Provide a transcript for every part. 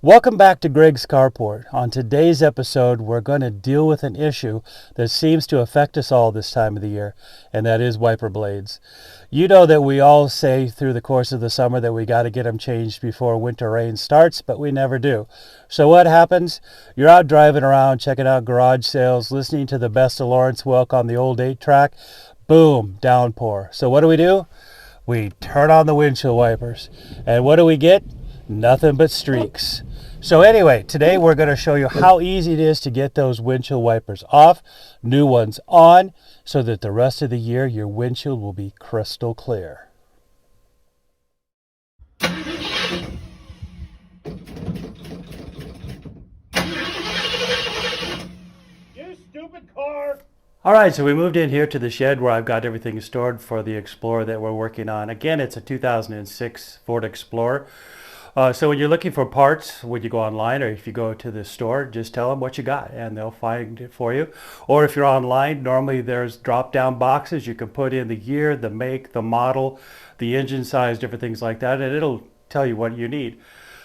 Welcome back to Greg's Carport. On today's episode, we're going to deal with an issue that seems to affect us all this time of the year, and that is wiper blades. You know that we all say through the course of the summer that we got to get them changed before winter rain starts, but we never do. So what happens? You're out driving around, checking out garage sales, listening to the best of Lawrence Welk on the old 8-track. Boom, downpour. So what do? We turn on the windshield wipers. And what do we get? Nothing but streaks. So anyway, today we're going to show you how easy it is to get those windshield wipers off, new ones on, so that the rest of the year your windshield will be crystal clear. You stupid car! All right, so we moved in here to the shed where I've got everything stored for the Explorer that we're working on. Again, it's a 2006 Ford Explorer. So when you're looking for parts, when you go online or if you go to the store, just tell them what you got and they'll find it for you. Or if you're online, normally there's drop-down boxes. You can put in the year, the make, the model, the engine size, different things like that, and it'll tell you what you need.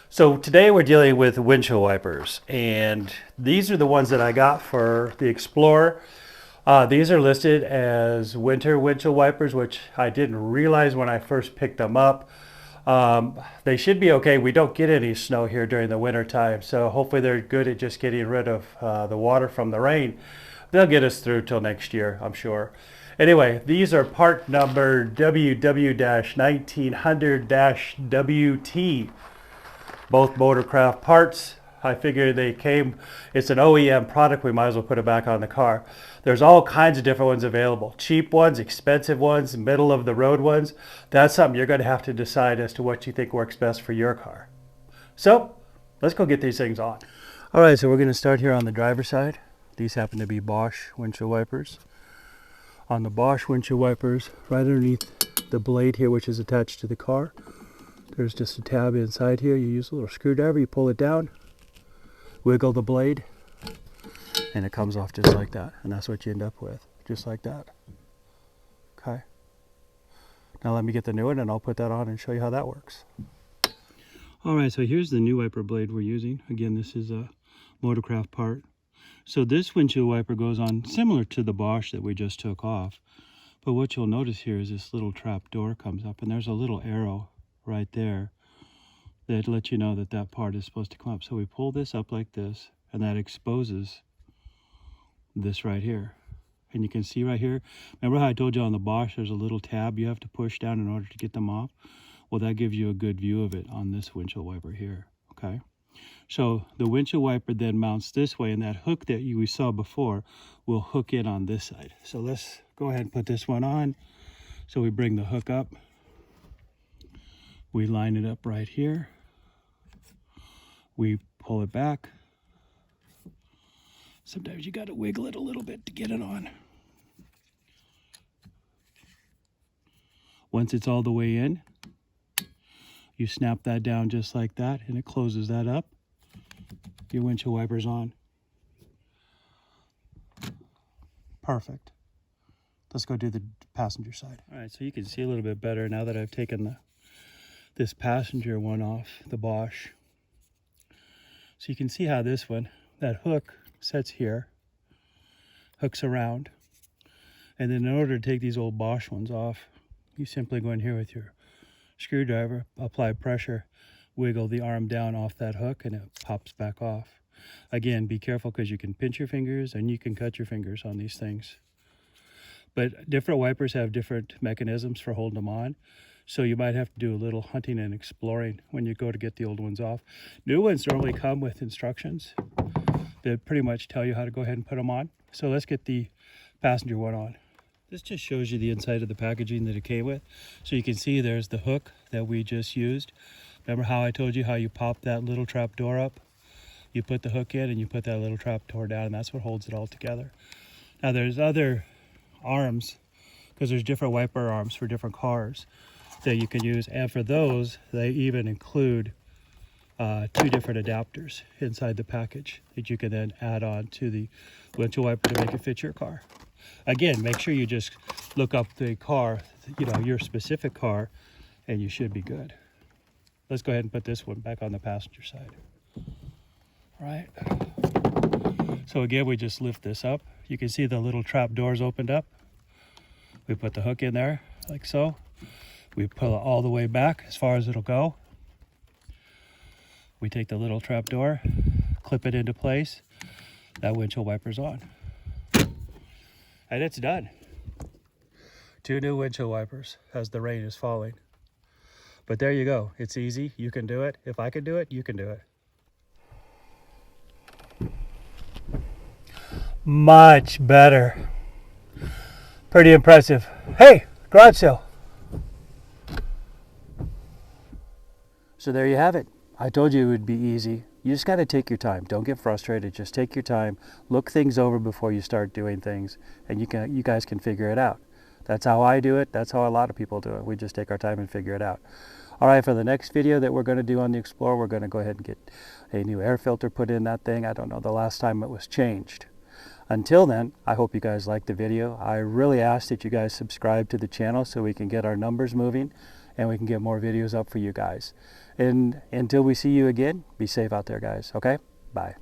So today we're dealing with windshield wipers, and these are the ones that I got for the Explorer. These are listed as winter windshield wipers, which I didn't realize when I first picked them up. They should be okay. We don't get any snow here during the winter time, so hopefully they're good at just getting rid of the water from the rain. They'll get us through till next year, I'm sure. Anyway, these are part number WW-1900-WT. Both Motorcraft parts. I figure they came, it's an OEM product, we might as well put it back on the car. There's all kinds of different ones available. Cheap ones, expensive ones, middle of the road ones. That's something you're going to have to decide as to what you think works best for your car. So, let's go get these things on. All right, so we're going to start here on the driver's side. These happen to be Bosch windshield wipers. On the Bosch windshield wipers, right underneath the blade here, which is attached to the car, there's just a tab inside here. You use a little screwdriver, you pull it down, wiggle the blade, and it comes off just like that. And that's what you end up with, just like that. Okay. Now let me get the new one and I'll put that on and show you how that works. All right, so here's the new wiper blade we're using. Again, this is a Motorcraft part. So this windshield wiper goes on similar to the Bosch that we just took off. But what you'll notice here is this little trap door comes up, and there's a little arrow right there that lets you know that that part is supposed to come up. So we pull this up like this, and that exposes this right here. And you can see right here, remember how I told you on the Bosch there's a little tab you have to push down in order to get them off? Well, that gives you a good view of it on this windshield wiper here, okay? So the windshield wiper then mounts this way, and that hook that we saw before will hook in on this side. So let's go ahead and put this one on. So we bring the hook up. We line it up right here. We pull it back. Sometimes you got to wiggle it a little bit to get it on. Once it's all the way in, you snap that down just like that, and it closes that up. Your windshield wiper's on. Perfect. Let's go do the passenger side. All right, so you can see a little bit better now that I've taken this passenger one off the Bosch. So you can see how this one, that hook sets here, hooks around, and then in order to take these old Bosch ones off, you simply go in here with your screwdriver, apply pressure, wiggle the arm down off that hook, and it pops back off. Again, be careful because you can pinch your fingers and you can cut your fingers on these things. But different wipers have different mechanisms for holding them on. So you might have to do a little hunting and exploring when you go to get the old ones off. New ones normally come with instructions that pretty much tell you how to go ahead and put them on. So let's get the passenger one on. This just shows you the inside of the packaging that it came with. So you can see there's the hook that we just used. Remember how I told you how you pop that little trap door up? You put the hook in and you put that little trap door down, and that's what holds it all together. Now there's other arms, because there's different wiper arms for different cars that you can use, and for those they even include 2 different adapters inside the package that you can then add on to the windshield wiper to make it fit your car. Again, make sure you just look up the car, your specific car, and you should be good. Let's go ahead and put this one back on the passenger side. Right. So again, we just lift this up. You can see the little trap doors opened up. We put the hook in there like so. We pull it all the way back as far as it'll go. We take the little trap door, clip it into place. That windshield wiper's on. And it's done. 2 new windshield wipers as the rain is falling. But there you go. It's easy. You can do it. If I can do it, you can do it. Much better. Pretty impressive. Hey, garage sale. So there you have it. I told you it would be easy. You just got to take your time. Don't get frustrated. Just take your time. Look things over before you start doing things, and you guys can figure it out. That's how I do it. That's how a lot of people do it. We just take our time and figure it out. All right, for the next video that we're going to do on the Explorer, we're going to go ahead and get a new air filter put in that thing. I don't know the last time it was changed. Until then, I hope you guys liked the video. I really ask that you guys subscribe to the channel so we can get our numbers moving and we can get more videos up for you guys. And until we see you again, be safe out there, guys. Okay? Bye.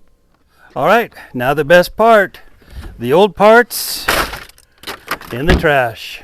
All right, now the best part. The old parts in the trash.